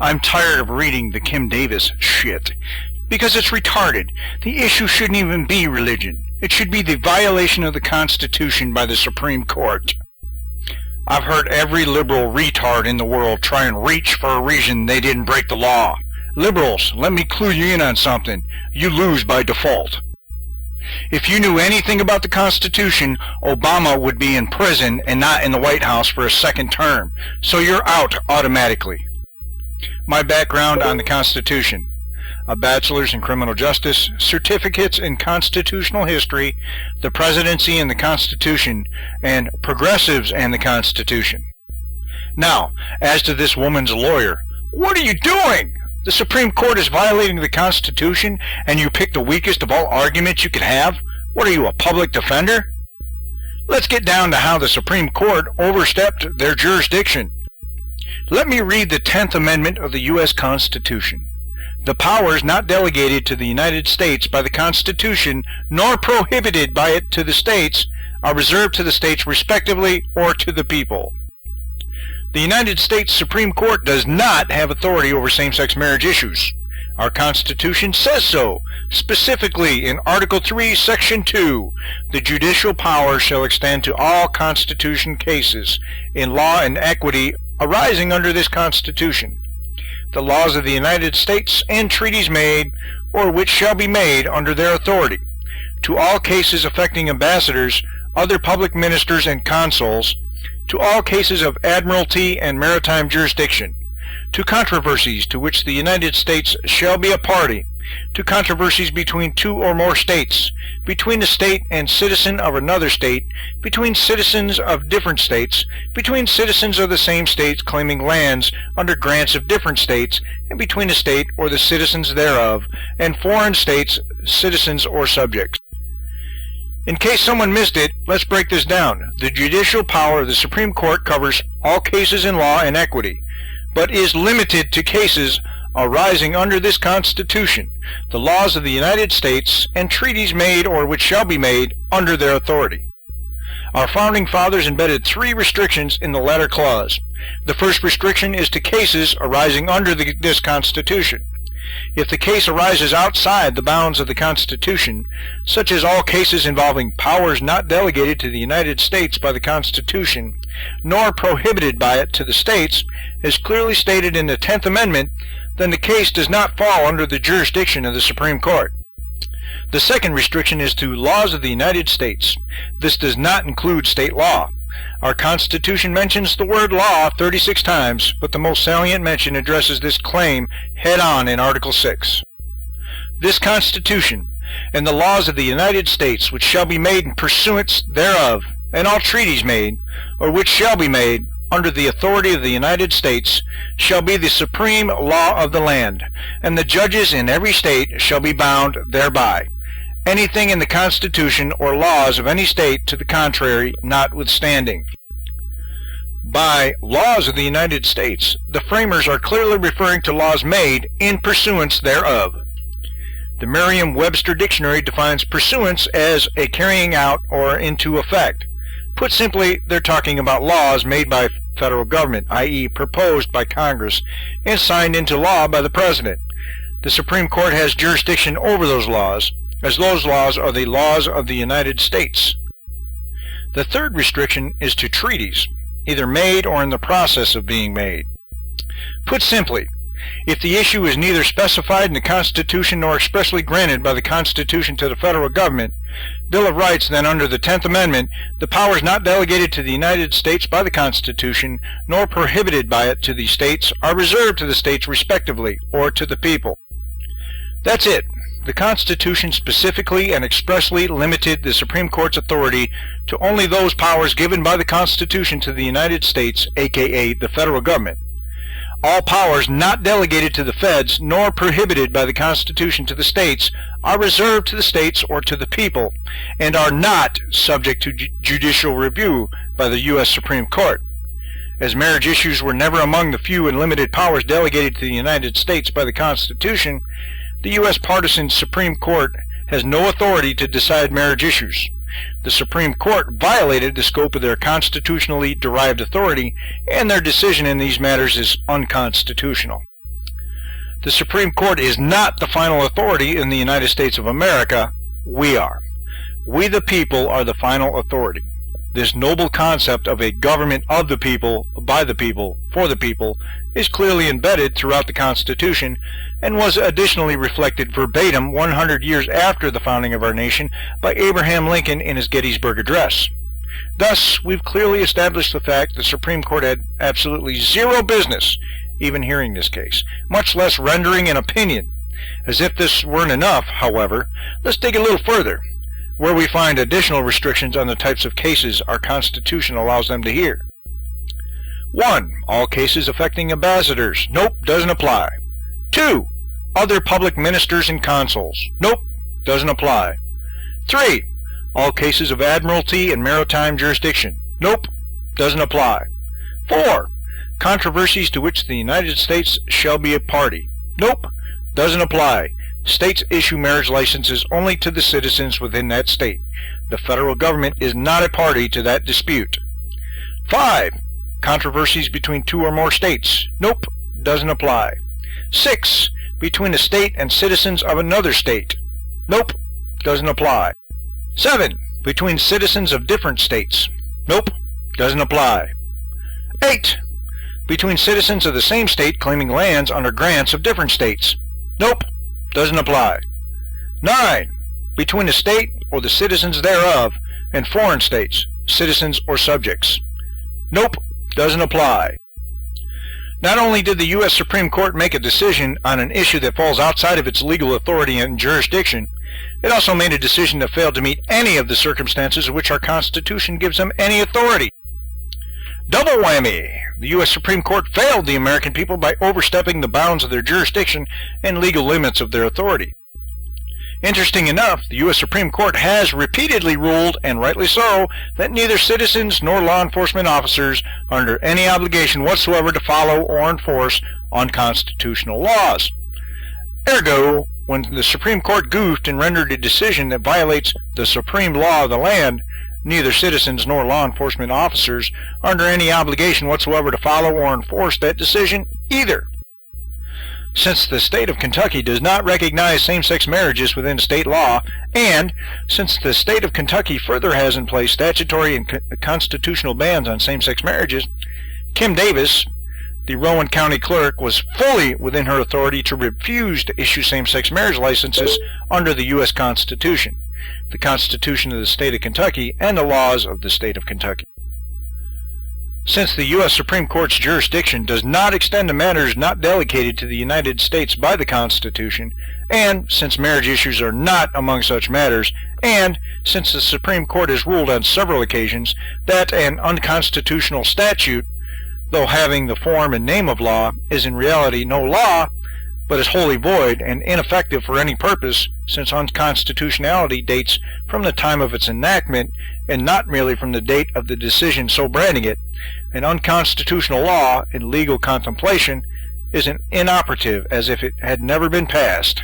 I'm tired of reading the Kim Davis shit, because it's retarded. The issue shouldn't even be religion. It should be the violation of the Constitution by the Supreme Court. I've heard every liberal retard in the world try and reach for a reason they didn't break the law. Liberals, let me clue you in on something. You lose by default. If you knew anything about the Constitution, Obama would be in prison and not in the White House for a second term, so you're out automatically. My background on the Constitution: a bachelor's in criminal justice, certificates in constitutional history, the presidency and the Constitution, and progressives and the Constitution. Now, as to this woman's lawyer, what are you doing? The Supreme Court is violating the Constitution, and you pick the weakest of all arguments you could have? What are you, a public defender? Let's get down to how the Supreme Court overstepped their jurisdiction. Let me read the 10th Amendment of the U.S. Constitution. The powers not delegated to the United States by the Constitution, nor prohibited by it to the states, are reserved to the states respectively or to the people. The United States Supreme Court does not have authority over same-sex marriage issues. Our Constitution says so, specifically in Article 3, Section 2. The judicial power shall extend to all Constitution cases in law and equity arising under this Constitution. The laws of the United States and treaties made or which shall be made under their authority, to all cases affecting ambassadors, other public ministers and consuls, to all cases of admiralty and maritime jurisdiction, to controversies to which the United States shall be a party, to controversies between two or more states, between a state and citizen of another state, between citizens of different states, between citizens of the same states claiming lands under grants of different states, and between a state or the citizens thereof, and foreign states, citizens or subjects. In case someone missed it, let's break this down. The judicial power of the Supreme Court covers all cases in law and equity, but is limited to cases arising under this Constitution, the laws of the United States, and treaties made or which shall be made under their authority. Our Founding Fathers embedded 3 restrictions in the latter clause. The first restriction is to cases arising under this Constitution. If the case arises outside the bounds of the Constitution, such as all cases involving powers not delegated to the United States by the Constitution, nor prohibited by it to the states, as clearly stated in the 10th Amendment, then the case does not fall under the jurisdiction of the Supreme Court. The second restriction is to laws of the United States. This does not include state law. Our Constitution mentions the word law 36 times, but the most salient mention addresses this claim head-on in Article 6. This Constitution, and the laws of the United States which shall be made in pursuance thereof, and all treaties made, or which shall be made, under the authority of the United States, shall be the supreme law of the land, and the judges in every state shall be bound thereby. Anything in the Constitution or laws of any state to the contrary notwithstanding. By laws of the United States, the framers are clearly referring to laws made in pursuance thereof. The Merriam-Webster Dictionary defines pursuance as a carrying out or into effect. Put simply, they're talking about laws made by federal government, i.e. proposed by Congress and signed into law by the President. The Supreme Court has jurisdiction over those laws, as those laws are the laws of the United States. The third restriction is to treaties, either made or in the process of being made. Put simply, if the issue is neither specified in the Constitution nor expressly granted by the Constitution to the federal government, Bill of Rights, then under the 10th Amendment, the powers not delegated to the United States by the Constitution, nor prohibited by it to the states, are reserved to the states respectively, or to the people. That's it. The Constitution specifically and expressly limited the Supreme Court's authority to only those powers given by the Constitution to the United States, aka the federal government. All powers not delegated to the feds nor prohibited by the Constitution to the states are reserved to the states or to the people, and are not subject to judicial review by the U.S. Supreme Court. As marriage issues were never among the few and limited powers delegated to the United States by the Constitution, the U.S. partisan Supreme Court has no authority to decide marriage issues. The Supreme Court violated the scope of their constitutionally derived authority, and their decision in these matters is unconstitutional. The Supreme Court is not the final authority in the United States of America. We are. We the people are the final authority. This noble concept of a government of the people, by the people, for the people, is clearly embedded throughout the Constitution and was additionally reflected verbatim 100 years after the founding of our nation by Abraham Lincoln in his Gettysburg Address. Thus, we've clearly established the fact the Supreme Court had absolutely zero business even hearing this case, much less rendering an opinion. As if this weren't enough, however, let's dig a little further, where we find additional restrictions on the types of cases our Constitution allows them to hear. 1. All cases affecting ambassadors. Nope, doesn't apply. 2. Other public ministers and consuls. Nope, doesn't apply. 3. All cases of admiralty and maritime jurisdiction. Nope, doesn't apply. 4. Controversies to which the United States shall be a party. Nope, doesn't apply. States issue marriage licenses only to the citizens within that state. The federal government is not a party to that dispute. 5. Controversies between 2 or more states. Nope, doesn't apply. 6. Between a state and citizens of another state. Nope, doesn't apply. 7. Between citizens of different states. Nope, doesn't apply. 8. Between citizens of the same state claiming lands under grants of different states. Nope, doesn't apply. 9. Between a state or the citizens thereof and foreign states, citizens or subjects. Nope, doesn't apply. Not only did the U.S. Supreme Court make a decision on an issue that falls outside of its legal authority and jurisdiction, it also made a decision that failed to meet any of the circumstances in which our Constitution gives them any authority. Double whammy! The U.S. Supreme Court failed the American people by overstepping the bounds of their jurisdiction and legal limits of their authority. Interesting enough, the U.S. Supreme Court has repeatedly ruled, and rightly so, that neither citizens nor law enforcement officers are under any obligation whatsoever to follow or enforce unconstitutional laws. Ergo, when the Supreme Court goofed and rendered a decision that violates the supreme law of the land, neither citizens nor law enforcement officers are under any obligation whatsoever to follow or enforce that decision either. Since the state of Kentucky does not recognize same-sex marriages within state law, and since the state of Kentucky further has in place statutory and constitutional bans on same-sex marriages, Kim Davis, the Rowan County Clerk, was fully within her authority to refuse to issue same-sex marriage licenses under the U.S. Constitution, the Constitution of the State of Kentucky, and the laws of the State of Kentucky. Since the U.S. Supreme Court's jurisdiction does not extend to matters not delegated to the United States by the Constitution, and since marriage issues are not among such matters, and since the Supreme Court has ruled on several occasions that an unconstitutional statute, though having the form and name of law, is in reality no law, but is wholly void and ineffective for any purpose, since unconstitutionality dates from the time of its enactment and not merely from the date of the decision so branding it, an unconstitutional law in legal contemplation is inoperative as if it had never been passed.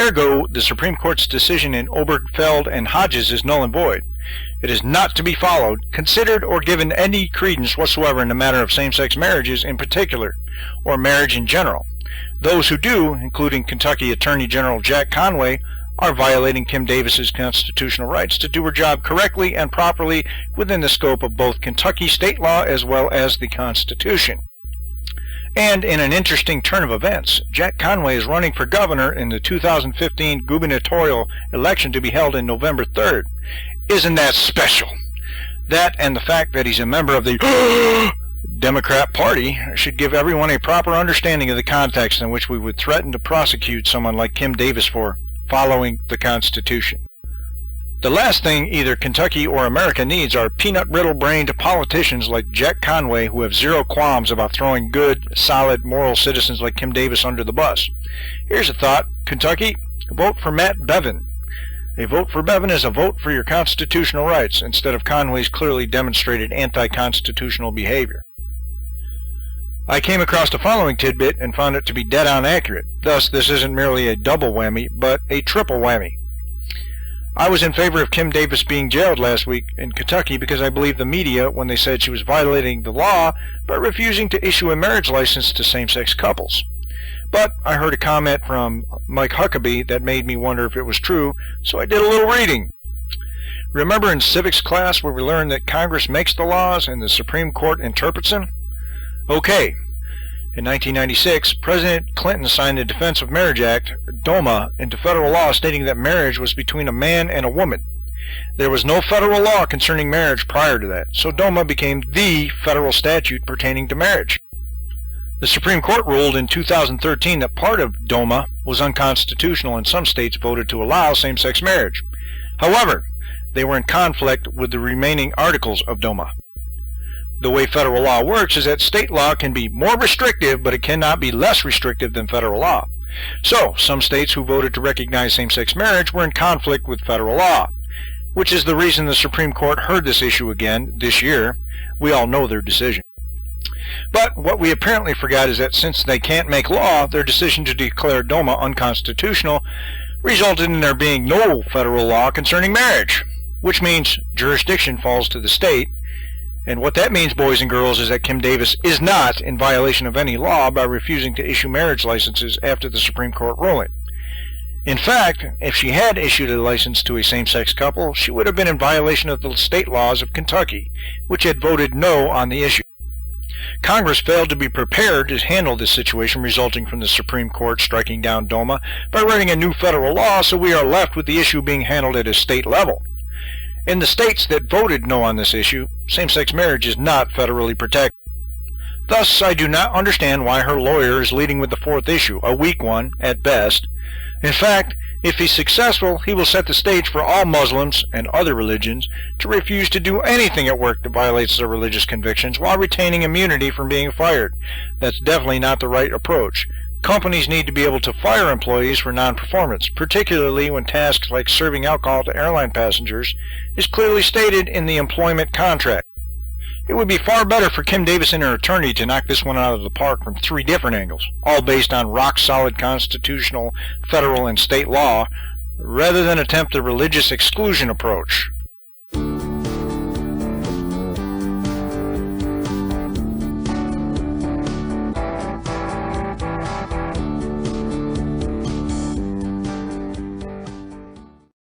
Ergo, the Supreme Court's decision in Obergefell and Hodges is null and void. It is not to be followed, considered, or given any credence whatsoever in the matter of same-sex marriages in particular, or marriage in general. Those who do, including Kentucky Attorney General Jack Conway, are violating Kim Davis's constitutional rights to do her job correctly and properly within the scope of both Kentucky state law as well as the Constitution. And in an interesting turn of events, Jack Conway is running for governor in the 2015 gubernatorial election to be held in November 3rd. Isn't that special? That and the fact that he's a member of the Democrat Party should give everyone a proper understanding of the context in which we would threaten to prosecute someone like Kim Davis for following the Constitution. The last thing either Kentucky or America needs are peanut-brittle-brained politicians like Jack Conway who have zero qualms about throwing good, solid, moral citizens like Kim Davis under the bus. Here's a thought. Kentucky, vote for Matt Bevin. A vote for Bevin is a vote for your constitutional rights instead of Conway's clearly demonstrated anti-constitutional behavior. I came across the following tidbit and found it to be dead-on accurate. Thus, this isn't merely a double whammy, but a triple whammy. I was in favor of Kim Davis being jailed last week in Kentucky because I believed the media when they said she was violating the law by refusing to issue a marriage license to same-sex couples. But I heard a comment from Mike Huckabee that made me wonder if it was true, so I did a little reading. Remember in civics class where we learned that Congress makes the laws and the Supreme Court interprets them? Okay. In 1996, President Clinton signed the Defense of Marriage Act, DOMA, into federal law stating that marriage was between a man and a woman. There was no federal law concerning marriage prior to that, so DOMA became the federal statute pertaining to marriage. The Supreme Court ruled in 2013 that part of DOMA was unconstitutional and some states voted to allow same-sex marriage. However, they were in conflict with the remaining articles of DOMA. The way federal law works is that state law can be more restrictive, but it cannot be less restrictive than federal law. So, some states who voted to recognize same-sex marriage were in conflict with federal law, which is the reason the Supreme Court heard this issue again this year. We all know their decision. But what we apparently forgot is that since they can't make law, their decision to declare DOMA unconstitutional resulted in there being no federal law concerning marriage, which means jurisdiction falls to the state. And what that means, boys and girls, is that Kim Davis is not in violation of any law by refusing to issue marriage licenses after the Supreme Court ruling. In fact, if she had issued a license to a same-sex couple, she would have been in violation of the state laws of Kentucky, which had voted no on the issue. Congress failed to be prepared to handle this situation resulting from the Supreme Court striking down DOMA by writing a new federal law, so we are left with the issue being handled at a state level. In the states that voted no on this issue, same-sex marriage is not federally protected. Thus, I do not understand why her lawyer is leading with the fourth issue, a weak one at best. In fact, if he's successful, he will set the stage for all Muslims and other religions to refuse to do anything at work that violates their religious convictions while retaining immunity from being fired. That's definitely not the right approach. Companies need to be able to fire employees for non-performance, particularly when tasks like serving alcohol to airline passengers is clearly stated in the employment contract. It would be far better for Kim Davis and her attorney to knock this one out of the park from 3 different angles, all based on rock-solid constitutional, federal, and state law, rather than attempt the religious exclusion approach.